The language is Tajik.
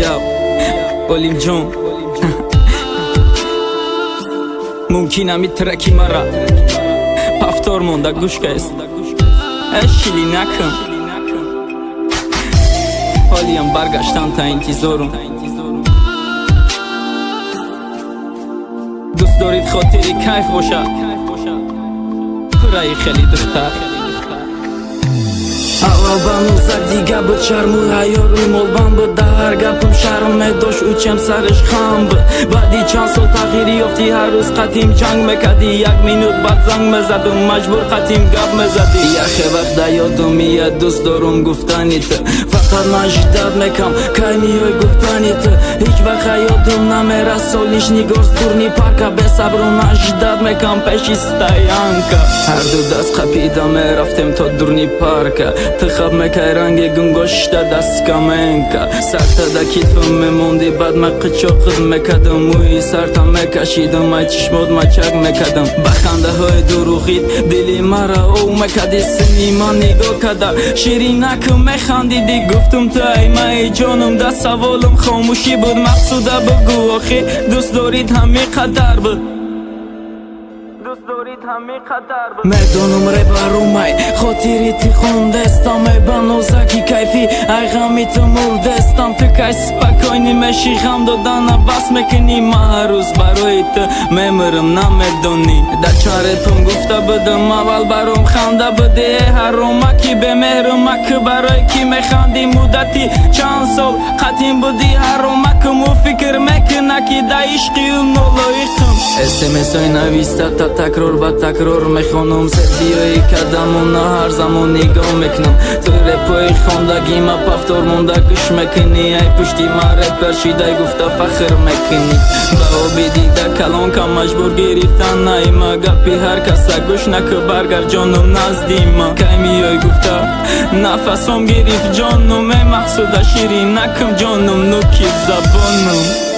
یاو олим ҷон мумкин ами траки мара пафтор монда гӯшкаст шилӣ накун ҳолиам баргаштам та интизорум дӯст дорид хотири кайф бошад пураи хеле духтар аввалбанузак дига буд шарму ҳаёру молбан буд дар гапам шарм медошт учем сариш хам буд баъди чанд сол тағйири ёфти ҳар рӯз қатим ҷанг мекарди як минут баъд занг мезаду маҷбур қатим гап мезади яхе вақта ёдум мияд дӯст дорум гуфтани ту фақат ман жиддат мекам кай миёй гуфтани ту ҳеҷ вақт ҳаётум намера солиш нигор с турни парка бесаброна жиддат мекам пеши стоянка ҳарду даст қапида мерафтем то дурни парка ты хаб мекай ранги гунгошта дастскаменка сартада китфам мемонди баъд ма қичоқид мекадам мӯи сартам мекашидам ай чишмот мачак мекадам ба хандаҳои дуруғит дили мара ов мекади сини ман нигоҳ када ширинак механдиди гуфтум ту ай маи ҷонум да саволум хомӯшӣ буд мақсуда бугӯ охир дӯст дорид ҳамин қадар буд медонум ребарумай хотири ти хондестам меба нозаки кайфи ай ғами ту мурдестам ту кай спокойни меши ғам додана бас мекунӣ ма ҳар рӯз барои ту мемирам намедонӣ дар чанд репам гуфта будам аввал баром ханда буди ҳаромаки бемеҳрумаку барои ки механди муддати чанд сол қатъин буди ҳаромакуму фикр мекуна ки да ишқию нолоиқам смсҳои нависта та такрор ба такрор мехонам сердиёи кадаму на ҳар замон нигоҳ мекунам ту репҳои хондагима пафтор монда гӯш мекунӣ ай пушти ман репер шидай гуфта фахр мекунӣ ба оби дида калонка маҷбур гирифтан наима гапи ҳар каса гӯш наку баргар ҷонум назди ман кай миёй гуфта нафасом гирифт ҷонум мақсуда ширин накум ҷонум нуки забонум